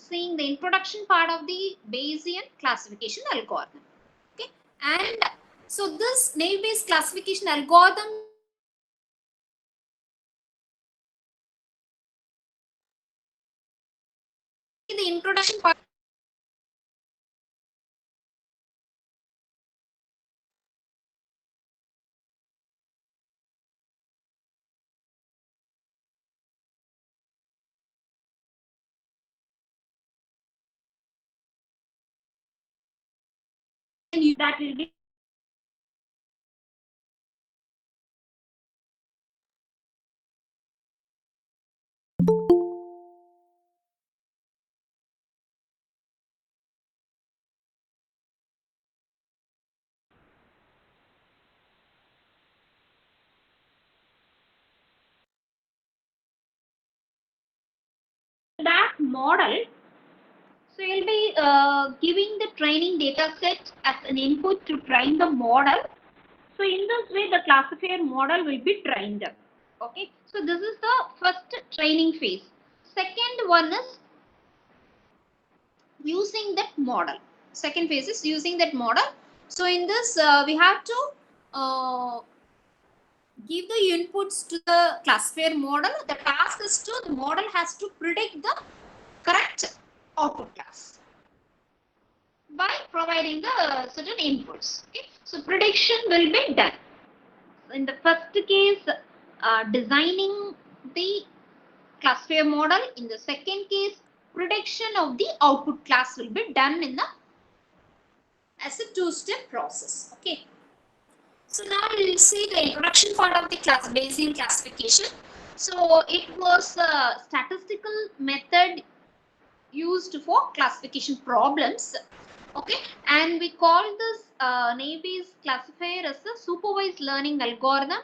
seeing the introduction part of the Bayesian classification algorithm. Okay, and so this naive-Bayes classification algorithm the introduction part. That will be that model. So you'll be giving the training data set as an input to train the model. So in this way, the classifier model will be trained. Okay. So this is the first training phase. Second one is using that model. Second phase is using that model. So in this, we have to give the inputs to the classifier model. The task is to the model has to predict the correct output class by providing the certain inputs. Okay? So prediction will be done. In the first case, designing the classifier model. In the second case, prediction of the output class will be done in the as a two-step process. Okay. So now we will see the introduction part of the Bayesian classification. So it was a statistical method used for classification problems. Okay, and we call this naive-Bayes classifier as a supervised learning algorithm.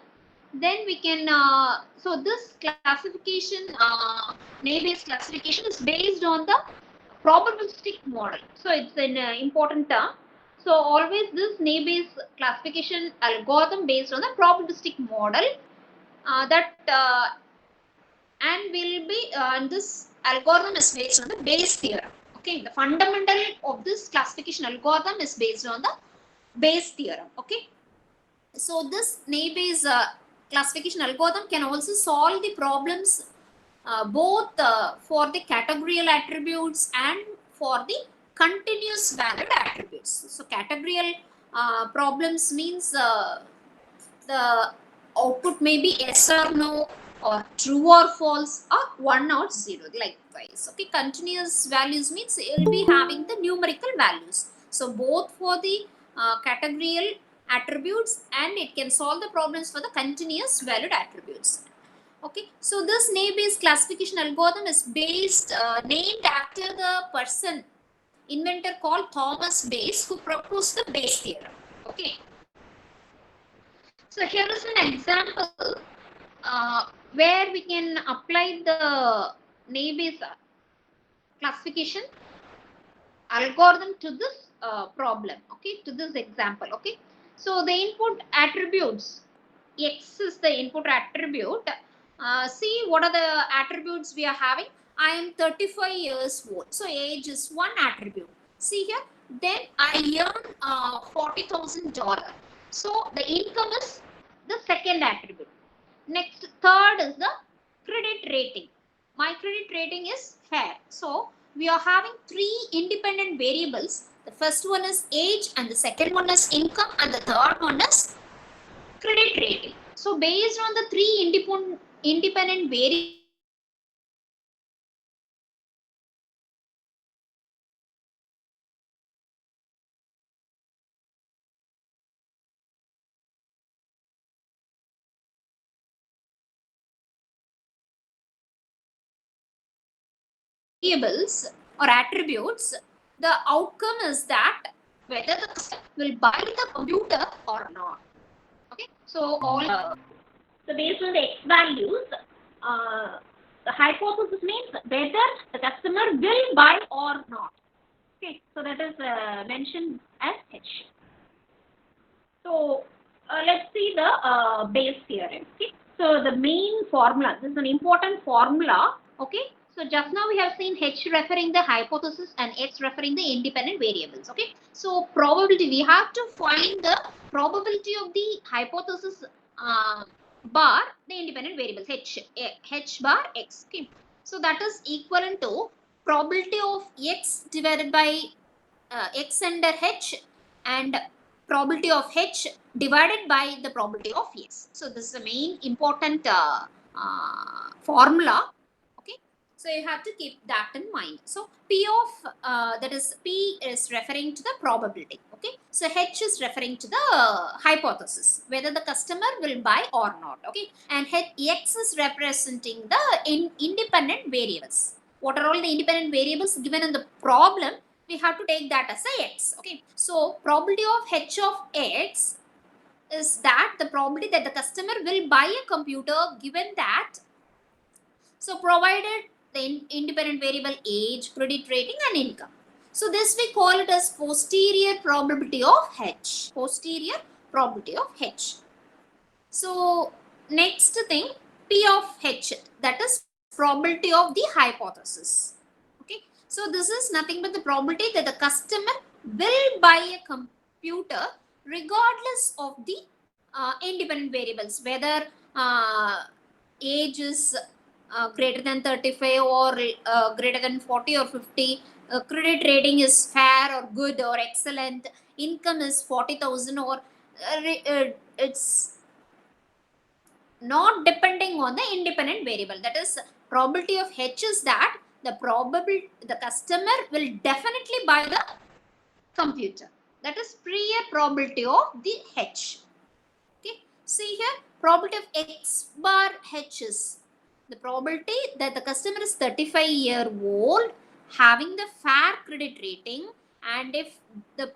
Then we can so this classification naive-Bayes classification is based on the probabilistic model. So it's an important term. So always this naive-Bayes classification algorithm based on the probabilistic model and will be this algorithm is based on the Bayes theorem. Okay, the fundamental of this classification algorithm is based on the Bayes theorem. Okay, so this naive-Bayes classification algorithm can also solve the problems both for the categorical attributes and for the continuous valued attributes. So categorical problems means the output may be yes or no or true or false or 1 or 0 likewise. Okay, continuous values means it will be having the numerical values. So both for the categorical attributes and it can solve the problems for the continuous valued attributes. Okay, so this naive-Bayes classification algorithm is named after the person inventor called Thomas Bayes who proposed the Bayes theorem. Okay, so here is an example where we can apply the naive-Bayes classification algorithm to this problem. Okay, to this example. Okay, so the input attributes, X is the input attribute. See what are the attributes we are having. I am 35 years old. So age is one attribute. See here. Then I earn $40,000. So the income is the second attribute. Next, third is the credit rating. My credit rating is fair. So we are having three independent variables. The first one is age and the second one is income and the third one is credit rating. So based on the three independent variables or attributes, the outcome is that whether the customer will buy the computer or not. Okay, so all so based on the X values, the hypothesis means whether the customer will buy or not. Okay, so that is mentioned as H. So let's see the Bayes theorem. Okay, so the main formula. This is an important formula. Okay, So just now we have seen H referring the hypothesis and X referring the independent variables. Okay. So probability, we have to find the probability of the hypothesis bar the independent variables H bar X. Okay. So that is equivalent to probability of X divided by X under H and probability of H divided by the probability of X. So this is the main important formula. So you have to keep that in mind. So P of that is P is referring to the probability. Okay. So H is referring to the hypothesis, whether the customer will buy or not. Okay. And X is representing the independent variables. What are all the independent variables given in the problem? We have to take that as a X. Okay. So probability of H of X is that the probability that the customer will buy a computer given that. So provided the independent variable age, credit rating and income. So this we call it as posterior probability of H. Posterior probability of H. So next thing, P of H, that is probability of the hypothesis. Okay. So this is nothing but the probability that the customer will buy a computer regardless of the independent variables, whether age is greater than 35 or greater than 40 or 50, credit rating is fair or good or excellent, income is 40,000 or it's not depending on the independent variable. That is probability of H is that the customer will definitely buy the computer. That is prior probability of the H. Okay. See here, probability of X bar H is the probability that the customer is 35-year-old, having the fair credit rating, and if the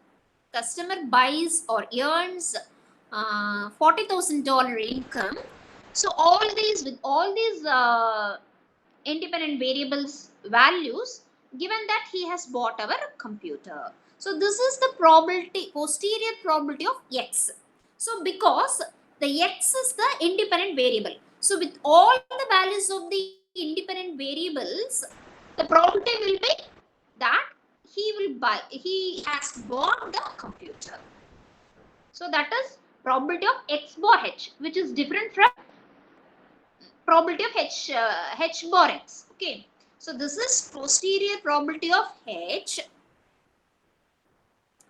customer buys or earns $40,000 income. So all these, with all these independent variables values, given that he has bought our computer. So this is the probability, posterior probability of X. So because the X is the independent variable. So with all the values of the independent variables, the probability will be that he has bought the computer. So that is probability of X bar H, which is different from probability of H bar X. Okay. So this is posterior probability of H.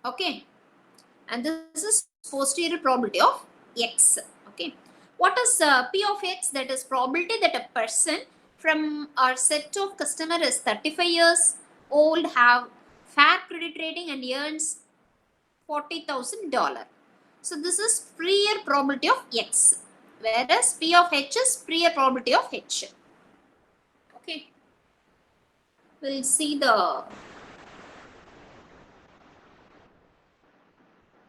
Okay. And this is posterior probability of X. Okay. What is P of X? That is probability that a person from our set of customer is 35 years old, have fair credit rating and earns $40,000. So this is prior probability of X, whereas P of H is prior probability of H. Okay. We'll see the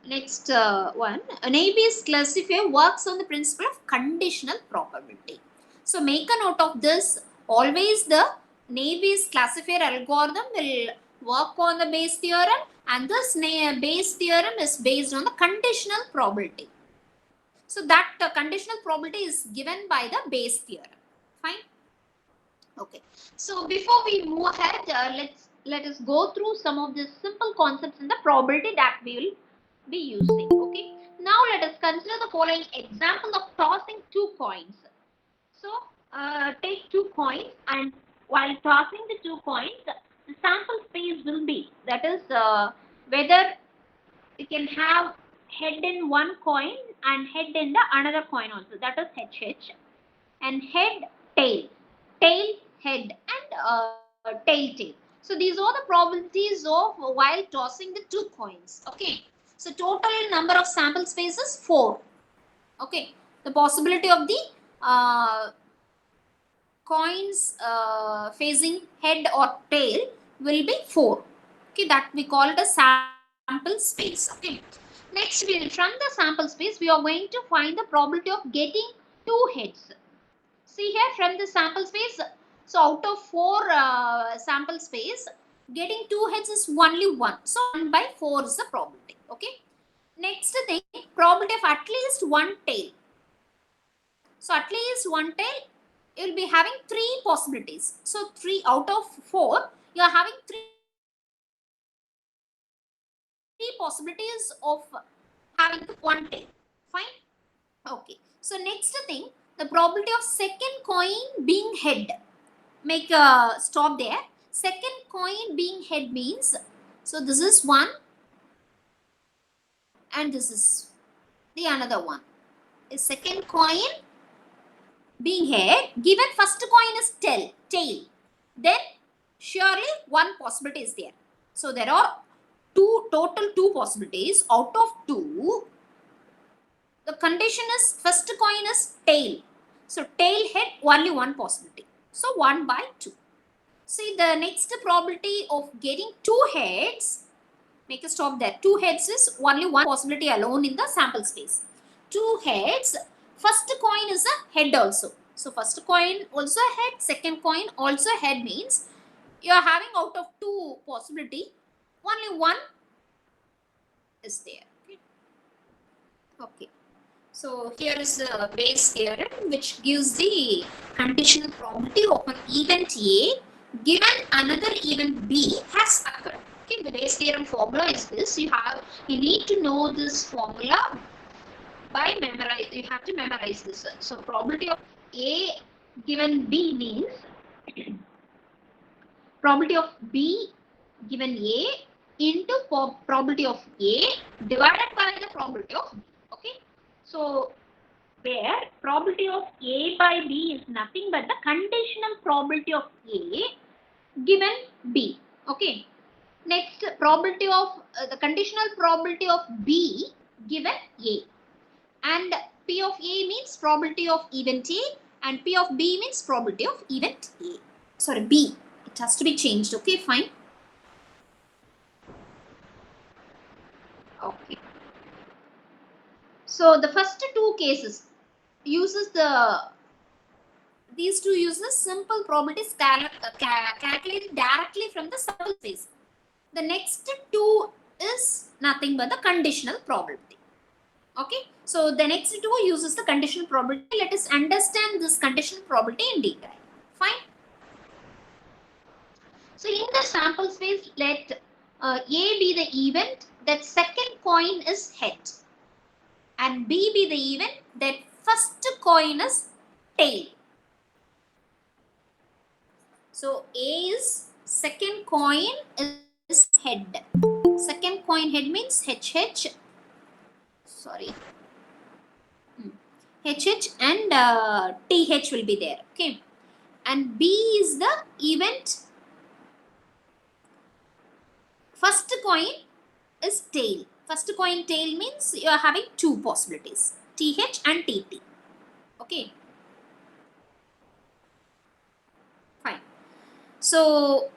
next one. Navi's classifier works on the principle of conditional probability. So make a note of this. Always the Navi's classifier algorithm will work on the Bayes theorem, and this Bayes theorem is based on the conditional probability. So that conditional probability is given by the Bayes theorem. Fine. Okay. So before we move ahead, let us go through some of the simple concepts in the probability that we will be using. Okay. Now let us consider the following example of tossing two coins. So take two coins, and while tossing the two coins, the sample space will be, that is whether you can have head in one coin and head in the another coin also, that is HH, and head tail, tail head, and tail tail. So these are the probabilities of while tossing the two coins. Okay. So total number of sample spaces 4. Okay. The possibility of the coins facing head or tail will be 4. Okay. That we call it a sample space. Okay. Next, from the sample space, we are going to find the probability of getting 2 heads. See here, from the sample space, so out of 4 sample space, getting 2 heads is only 1. So 1 by 4 is the probability. Okay. Next thing, probability of at least 1 tail. So at least 1 tail, you'll be having 3 possibilities. So 3 out of 4, you are having 3 possibilities of having one tail. Fine. Okay. So next thing, the probability of second coin being head. Make a stop there. Second coin being head means, so this is one and this is the another one. The second coin being head, given first coin is tail, then surely one possibility is there. So there are total two possibilities. Out of 2, the condition is first coin is tail. So tail head, only one possibility. So 1 by 2. See, the next probability of getting 2 heads, make a stop there. 2 heads is only one possibility alone in the sample space. 2 heads, first coin is a head also. So first coin also a head, second coin also a head means you are having out of 2 possibility, only one is there. Okay. So here is the Bayes theorem which gives the conditional probability of an event A given another event B has occurred. Okay, the Bayes theorem formula is this. You need to know this formula by memorize. You have to memorize this. So probability of A given B means probability of B given A into probability of A divided by the probability of B. Okay. So where probability of A by B is nothing but the conditional probability of A given B. Okay. Next, probability of the conditional probability of B given A. And P of A means probability of event A and P of B means probability of event A. Sorry, B. It has to be changed. Okay, fine. Okay. So the first 2 cases uses these 2 uses simple probabilities calculated directly from the sample space. The next 2 is nothing but the conditional probability. Okay, so the next 2 uses the conditional probability. Let us understand this conditional probability in detail. Fine. So in the sample space, let A be the event that second coin is head and B be the event that first coin is tail. So A is second coin is head. Second coin head means HH. Sorry. HH and TH will be there. Okay. And B is the event. First coin is tail. First coin tail means you are having 2 possibilities. TH and TT. Okay. Fine. So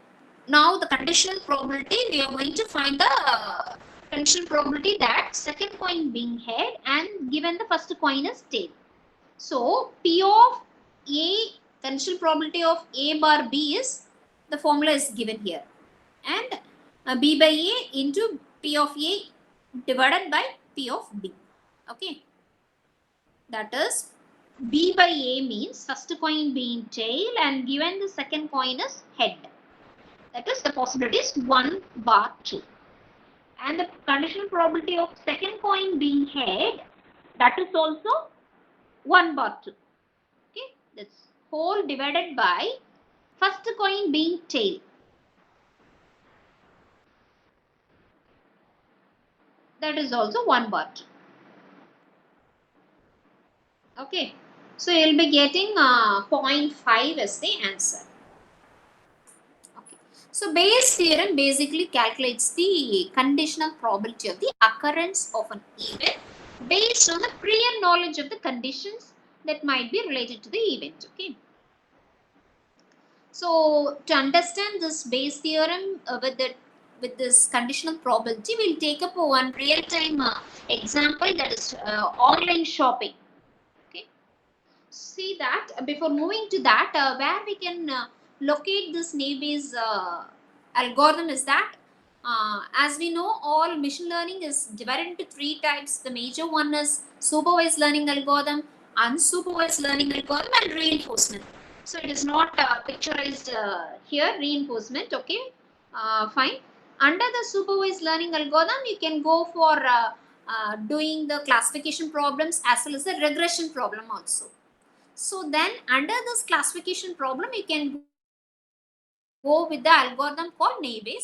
now the conditional probability, we are going to find the conditional probability that second coin being head and given the first coin is tail. So P of A, conditional probability of A bar B is, the formula is given here. And B by A into P of A divided by P of B. Okay. That is B by A means first coin being tail and given the second coin is head. That is the possibility is 1 bar 2. And the conditional probability of second coin being head, that is also 1 bar 2. Okay, that's whole divided by first coin being tail. That is also 1 bar 2. Okay, so you'll be getting 0.5 as the answer. So Bayes theorem basically calculates the conditional probability of the occurrence of an event based on the prior knowledge of the conditions that might be related to the event. Okay. So to understand this Bayes theorem with this conditional probability, we'll take up one real-time example, that is online shopping. Okay. See that before moving to that, where we can locate this Bayes algorithm is that as we know, all machine learning is divided into 3 types. The major one is supervised learning algorithm, unsupervised learning algorithm, and reinforcement. So it is not picturized here, reinforcement. Okay, fine. Under the supervised learning algorithm, you can go for doing the classification problems as well as the regression problem also. So then under this classification problem, you can go with the algorithm called Naive.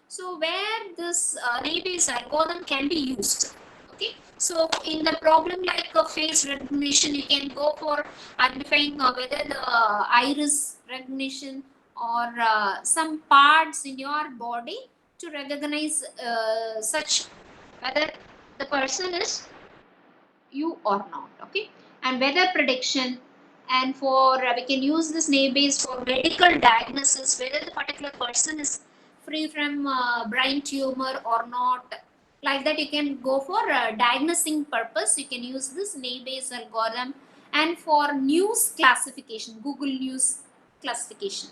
So where this Naive algorithm can be used. Okay, so in the problem like face recognition, you can go for identifying whether the iris recognition or some parts in your body to recognize such whether the person is you or not. Okay, and weather prediction, and for we can use this name base for medical diagnosis whether the particular person is free from brain tumor or not. Like that, you can go for diagnosing purpose, you can use this name based algorithm. And for news classification, Google News classification.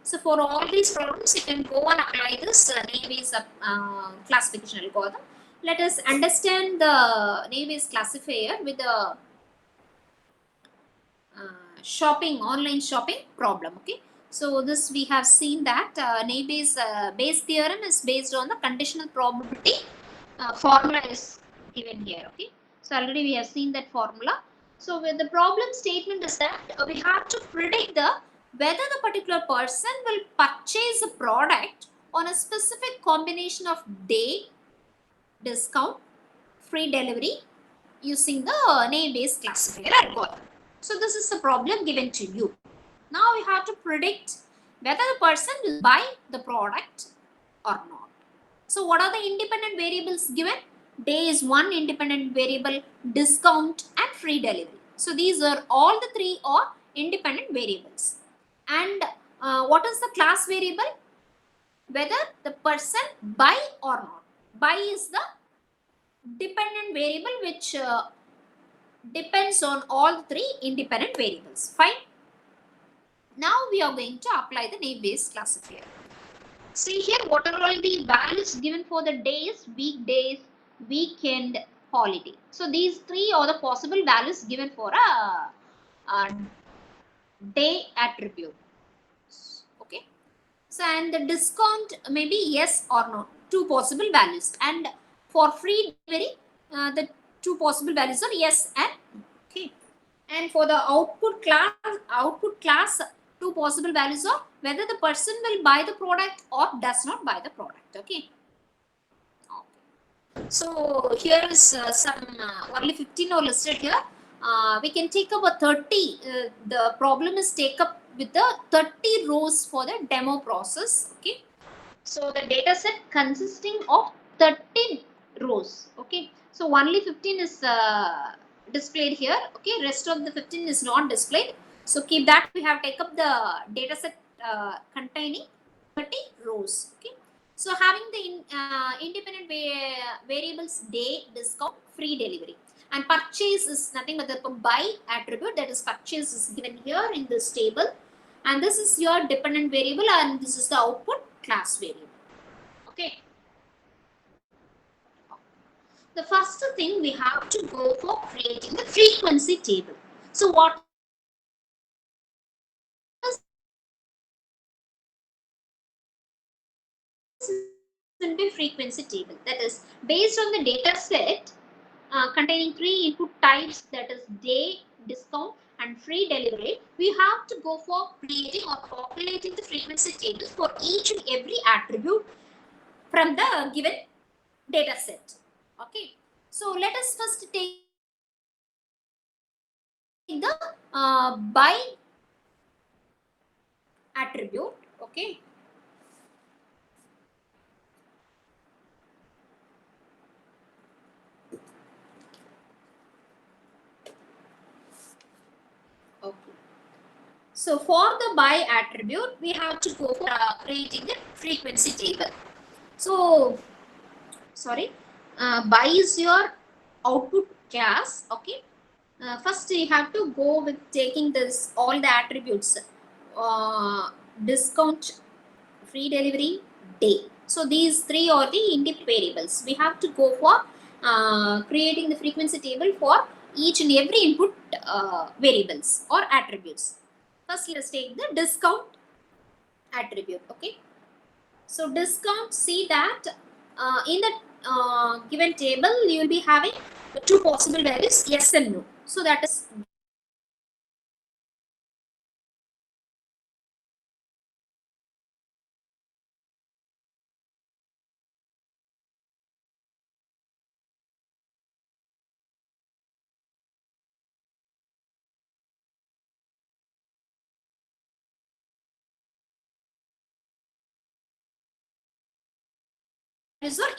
So for all these problems, you can go and apply this name based classification algorithm. Let us understand the name based classifier with the online shopping problem. Okay, so this we have seen that Naive Bayes theorem is based on the conditional probability formula is given here. Okay, so already we have seen that formula. So with the problem statement is that we have to predict whether the particular person will purchase a product on a specific combination of day, discount, free delivery using the name-based classifier algorithm. So this is the problem given to you. Now we have to predict whether the person will buy the product or not. So what are the independent variables given? Day is one independent variable, discount and free delivery. So these are all the three are independent variables. And what is the class variable? Whether the person buy or not. Buy is the dependent variable which depends on all three independent variables. Fine. Now we are going to apply the name-based classifier. See here, what are all the values given for the days, weekdays, weekend, holiday. So these three are the possible values given for a day attribute. Okay. So and the discount may be yes or no, two possible values. And for free delivery, the two possible values are yes and no. Okay. And for the output class, two possible values are whether the person will buy the product or does not buy the product. Okay. So here is some only 15 are listed here. We can take up a 30. The problem is take up with the 30 rows for the demo process. Okay. So the data set consisting of 30 rows. Okay. So only 15 is displayed here. Okay. Rest of the 15 is not displayed. So keep that. We have take up the data set containing 30 rows. Okay. So having the independent variables day, discount, free delivery. And purchase is nothing but the buy attribute, that is purchase is given here in this table. And this is your dependent variable and this is the output class variable. Okay. The first thing we have to go for creating the frequency table. So what will be frequency table? That is based on the data set containing three input types, that is day, discount and free delivery. We have to go for creating or populating the frequency table for each and every attribute from the given data set. Okay, so let us first take the buy attribute. Okay, so for the buy attribute, we have to go for creating the frequency table. So, sorry, buy is your output class. Okay, first you have to go with taking this all the attributes, discount, free delivery, day. So these three are the independent variables. We have to go for creating the frequency table for each and every input variables or attributes. First, let's take the discount attribute. Okay. So discount, see that in the given table, you will be having two possible values, yes and no. So that is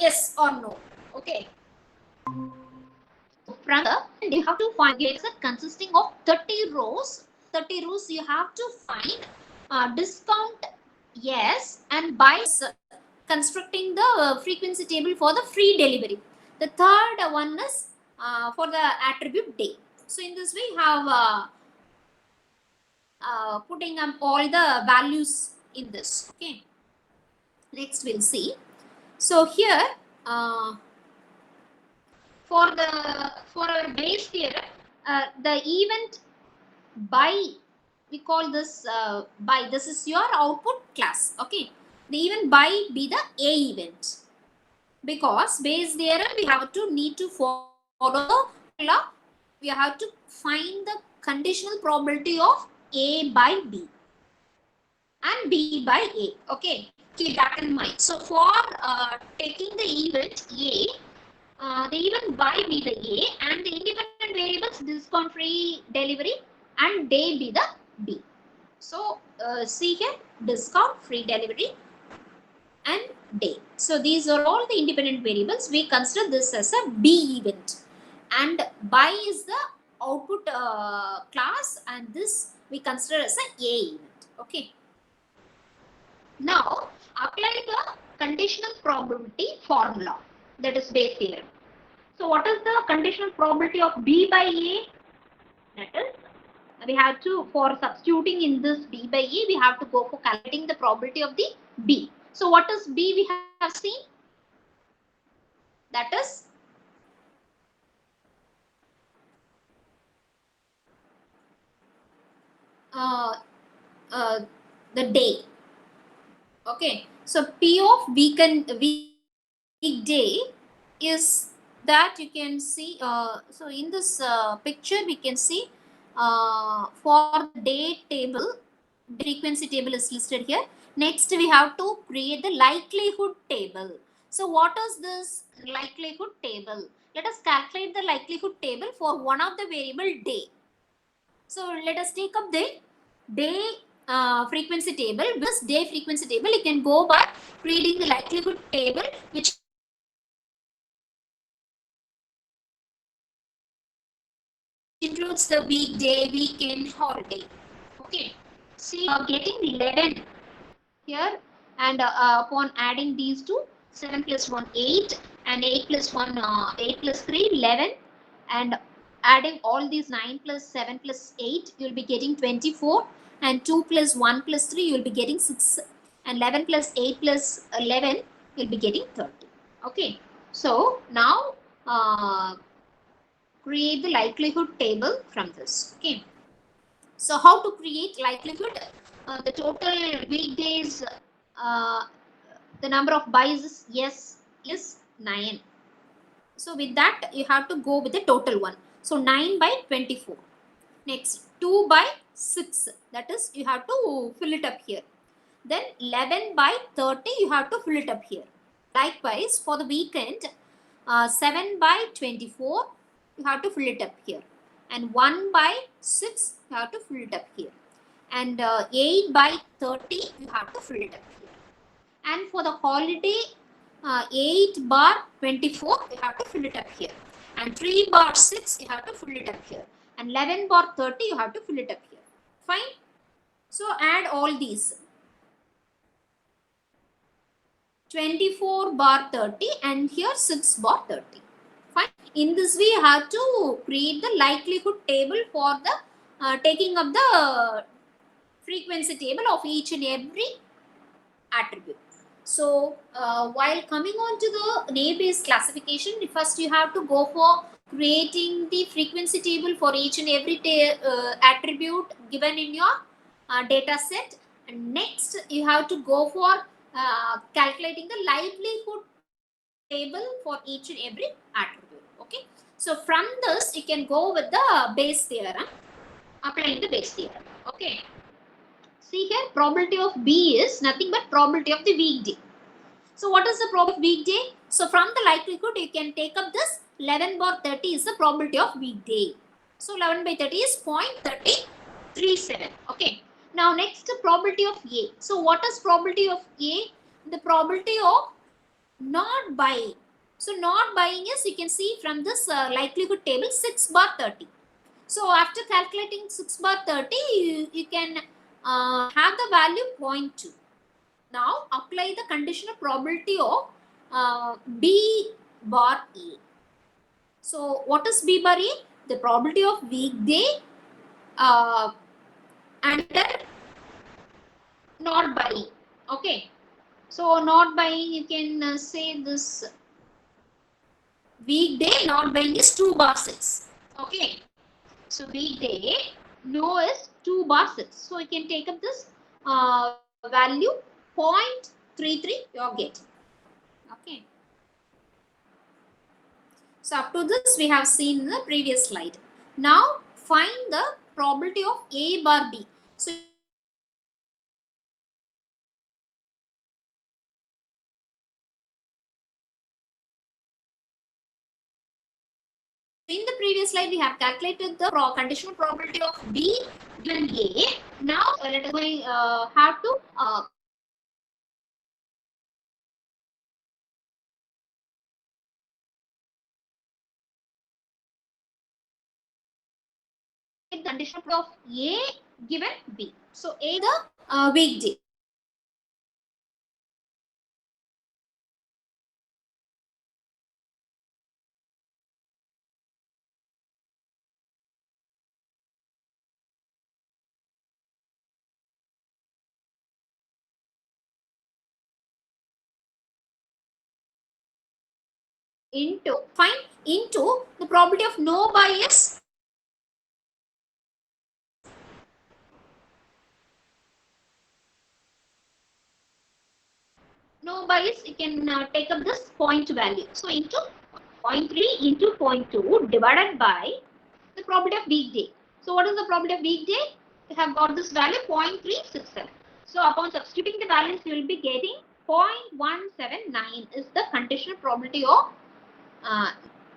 yes or no. Okay. From the, you have to find it consisting of 30 rows. 30 rows you have to find discount yes and buy constructing the frequency table for the free delivery. The third one is for the attribute day. So in this way you have putting up all the values in this. Okay. Next we'll see. So here for our base here, the event by, we call this by, this is your output class. Okay, the event by be the A event, because base there we have to need to follow the formula. We have to find the conditional probability of A by B and B by A. Okay, keep that in mind. So for taking the event A, the event by be the A and the independent variables discount free delivery and day be the B. So see here, discount, free delivery and day. So these are all the independent variables. We consider this as a B event, and by is the output class, and this we consider as a A event. Okay. Now apply the conditional probability formula, that is base theorem. So what is the conditional probability of B by A? That is, we have to, for substituting in this B by A, we have to go for calculating the probability of the B. So what is B we have seen? That is the day. Okay, so P of weekday is that you can see. So in this picture, we can see for day table, frequency table is listed here. Next, we have to create the likelihood table. So what is this likelihood table? Let us calculate the likelihood table for one of the variable day. So let us take up the day frequency table. This day frequency table, you can go by creating the likelihood table, which includes the weekday, weekend, holiday. Okay. See, getting 11 here, and upon adding these two, 7 plus 1, 8, and 8 plus 1, 8 plus 3, 11, and adding all these 9 plus 7 plus 8, you will be getting 24, and 2 plus 1 plus 3, you will be getting 6, and 11 plus 8 plus 11, you will be getting 30. Okay, so now create the likelihood table from this. Okay, so how to create likelihood? The total weekdays, the number of buys is yes is 9. So with that you have to go with the total one. So 9 by 24. Next 2 by 6, that is you have to fill it up here. Then 11 by 30, you have to fill it up here. Likewise for the weekend, 7 by 24, you have to fill it up here. And 1 by 6, you have to fill it up here. And 8 by 30, you have to fill it up here. And for the holiday, 8 bar 24, you have to fill it up here. And 3 bar 6, you have to fill it up here. And 11 bar 30, you have to fill it up here. Fine. So add all these. 24 bar 30 and here 6 bar 30. Fine. In this way, you have to create the likelihood table for the taking up the frequency table of each and every attribute. So while coming on to the naive Bayes classification, first you have to go for creating the frequency table for each and every attribute given in your data set. And next, you have to go for calculating the livelihood table for each and every attribute. Okay, so from this you can go with the Bayes theorem, applying the Bayes theorem. Okay, see here, probability of B is nothing but probability of the weekday. So what is the probability of weekday? So from the likelihood you can take up this 11 bar 30 is the probability of weekday. So 11 by 30 is 0.337. Okay. Now next, probability of A. So what is probability of A? The probability of not buying. So not buying is, you can see from this likelihood table, 6 bar 30. So after calculating 6 bar 30, you can have the value 0.2. Now apply the conditional probability of B bar A. So what is B bar A? The probability of weekday under not buying. Okay. So not buying, you can say this weekday not buying is 2 bar 6. Okay. So weekday no is 2 bar 6. So you can take up this value 0.33 you are getting. Okay. So up to this we have seen in the previous slide. Now find the probability of A bar B. So in the previous slide we have calculated the conditional probability of B given A. Now let us have to the conditional probability of A given B. So A the weekday. Into the probability of no bias you can take up this point value. So into 0.3 into 0.2 divided by the probability of weekday. So what is the probability of weekday? We have got this value 0.367. So upon substituting the values, you will be getting 0.179 is the conditional probability of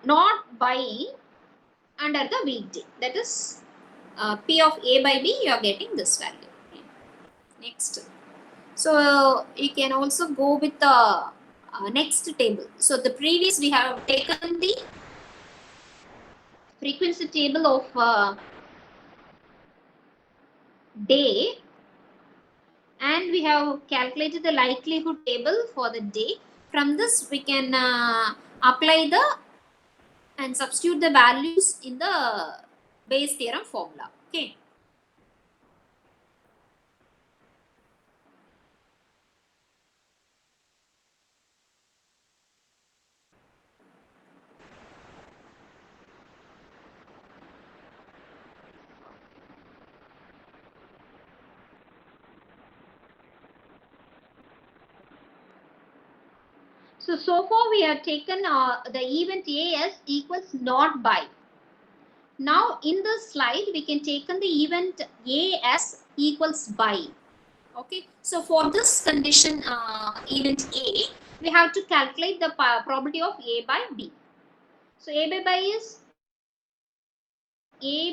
not buying under the weekday. That is P of A by B, you are getting this value. Okay. Next. So you can also go with the next table. So the previous we have taken the frequency table of day, and we have calculated the likelihood table for the day. From this we can apply the and substitute the values in the Bayes theorem formula. Okay. So far we have taken the event A as equals not by. Now in this slide we can take the event A as equals by. Okay. So for this condition event A, we have to calculate the probability of A by B. So A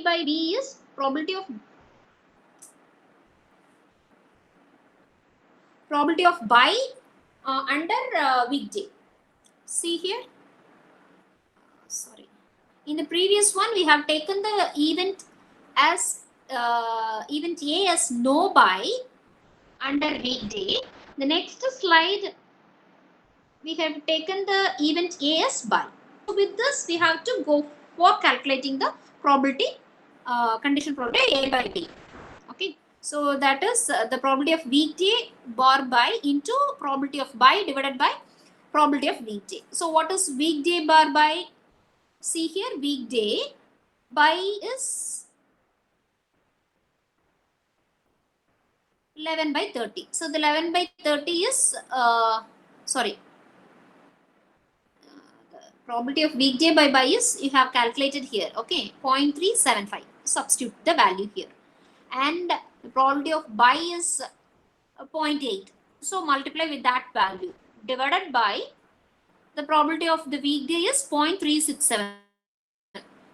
by B is probability of by under weekday. See here. Sorry. In the previous one, we have taken the event as event A as no buy under weekday. The next slide, we have taken the event A as buy. So with this, we have to go for calculating the probability, condition probability A by B. Okay. So that is the probability of weekday bar by into probability of buy divided by probability of weekday. So what is weekday bar by? See here, weekday buy is 11/30. So the 11/30 is sorry. The probability of weekday by buy is you have calculated here. Okay, 0.375. Substitute the value here, and the probability of buy is 0.8. So multiply with that value divided by the probability of the weekday is 0.367.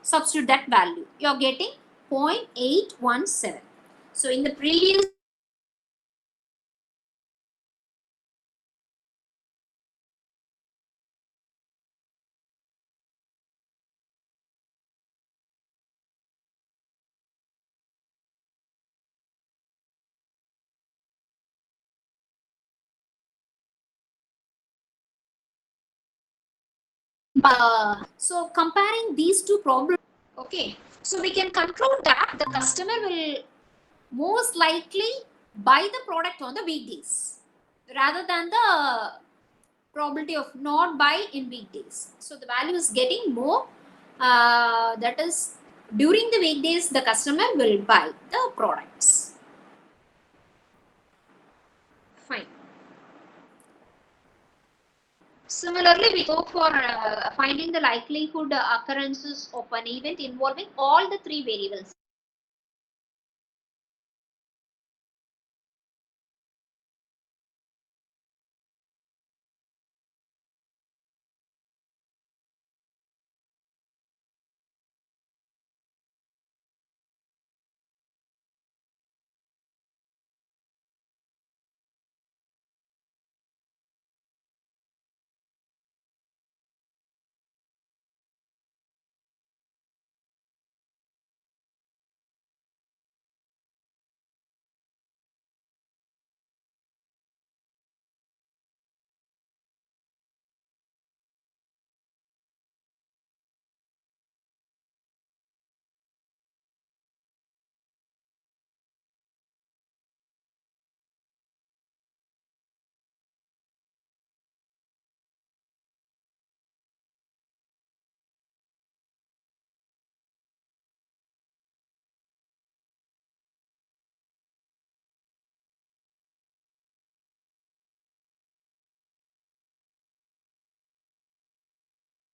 Substitute that value. You are getting 0.817. So in the previous so comparing these two problems, okay, so we can conclude that the customer will most likely buy the product on the weekdays rather than the probability of not buy in weekdays. So the value is getting more. That is, during the weekdays, the customer will buy the products. Fine. Similarly, we go for finding the likelihood occurrences of an event involving all the three variables.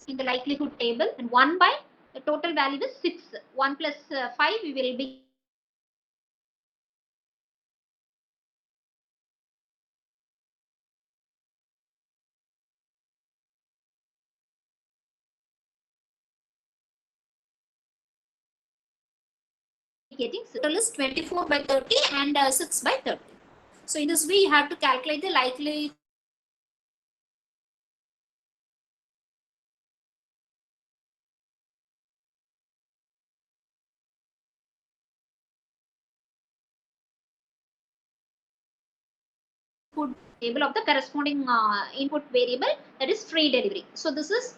In the likelihood table, and 1 by the total value is 6. 1 plus 5 we will be getting total is 24/30 and 6/30. So in this way you have to calculate the likely table of the corresponding input variable, that is free delivery. So this is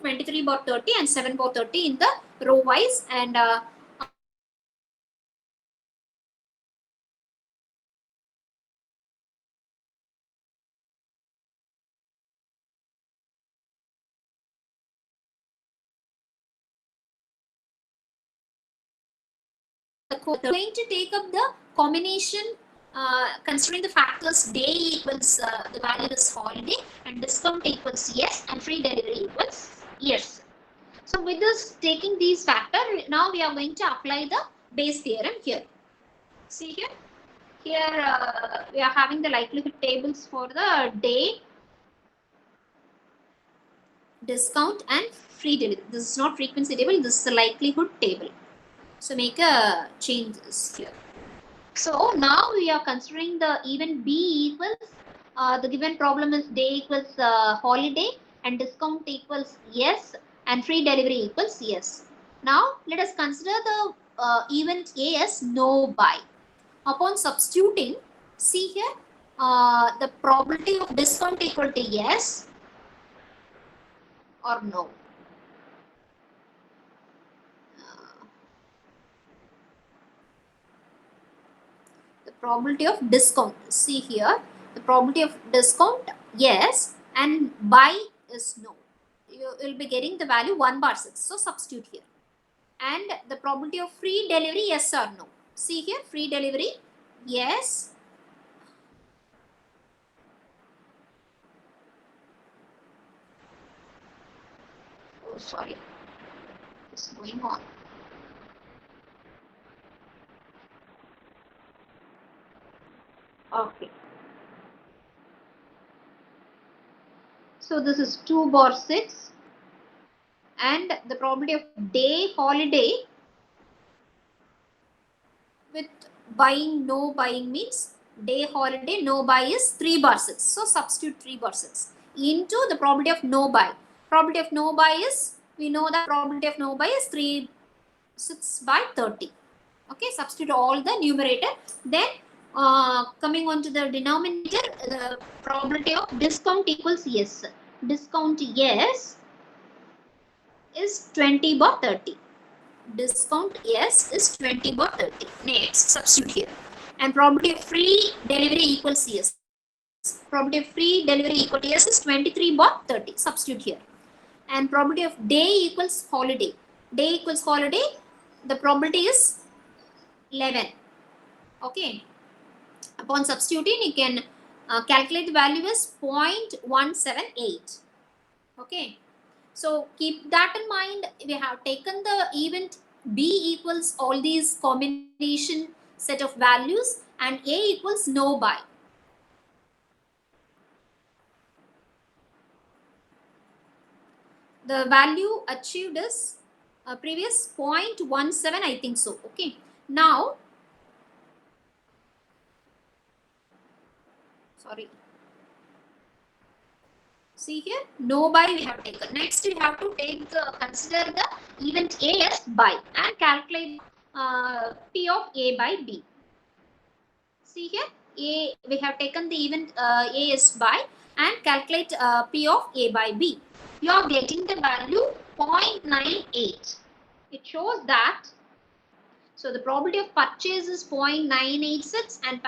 (23/30) and 7/30 in the row wise, and going to take up the combination considering the factors day equals the value is holiday and discount equals yes and free delivery equals yes. So with this taking these factors, now we are going to apply the Bayes theorem here. See here, we are having the likelihood tables for the day, discount and free delivery. This is not frequency table, this is the likelihood table. So make a changes here. So now we are considering the event B equals the given problem is day equals holiday and discount equals yes and free delivery equals yes. Now let us consider the event A as no buy. Upon substituting, see here, the probability of discount equal to yes or no. The probability of discount, see here, the probability of discount yes and buy is no. You will be getting the value 1/6. So substitute here. And the probability of free delivery, yes or no. See here, free delivery, yes. Oh, sorry, what's going on? Okay. So this is 2/6. And the probability of day holiday with buying, no buying means day holiday, no buy is 3/6. So substitute 3/6 into the probability of no buy. Probability of no buy is, we know that probability of no buy is 3/6/30. Okay, substitute all the numerator. Then coming on to the denominator, the probability of discount equals yes. Discount yes is 20/30. Discount yes is 20/30. Next, substitute here. And probability of free delivery equals yes. Probability of free delivery equal to yes is 23/30. Substitute here. And probability of day equals holiday. Day equals holiday. The probability is 11. Okay. Upon substituting, you can calculate the value as 0.178. Okay. So keep that in mind. We have taken the event B equals all these combination set of values and A equals no buy. The value achieved is previous 0.17, I think so. Okay. Now, sorry. See here, no buy we have taken. Next, we have to take consider the event A as buy and calculate P of A by B. See here, A, we have taken the event A as buy and calculate P of A by B. You are getting the value 0.98. It shows that, so the probability of purchase is 0.986 and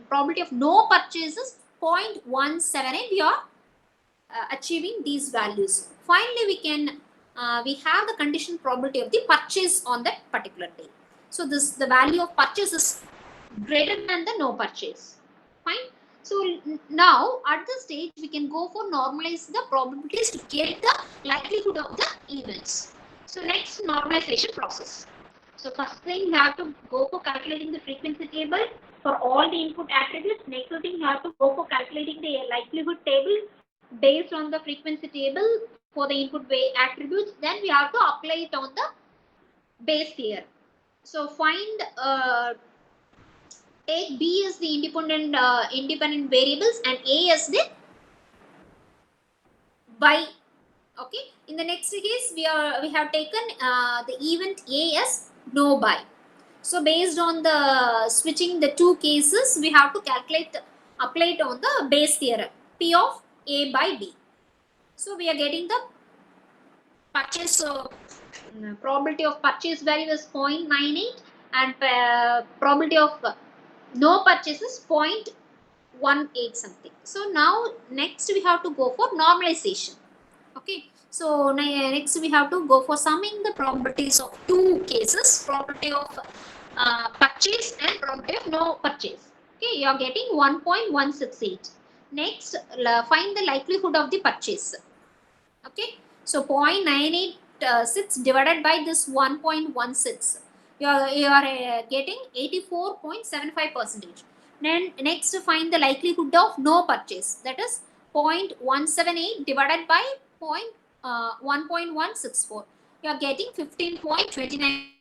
probability of no purchase is 0.178. We are achieving these values. Finally, we have the condition probability of the purchase on that particular day. So the value of purchase is greater than the no purchase. Fine. So now at this stage we can go for normalize the probabilities to get the likelihood of the events. So next, normalization process. So first thing, you have to go for calculating the frequency table for all the input attributes. Next thing, you have to go for calculating the likelihood table based on the frequency table for the input attributes. Then we have to apply it on the base pair. So find take B as the independent variables and A as the buy. Okay. In the next case, we have taken the event A as no buy. So based on the switching the two cases, we have to apply it on the base theorem P of A by B. So we are getting the purchase probability of purchase value is 0.98 and probability of no purchase is 0.18 something. So now next we have to go for normalization. Okay. So next we have to go for summing the probabilities of two cases, probability of purchase and probability of no purchase. Okay, you are getting 1.168. Next, find the likelihood of the purchase. Okay, so 0.986 divided by this 1.16. You are getting 84.75%. Then next, find the likelihood of no purchase. That is 0.178 divided by 1.164. You are getting 15.29%.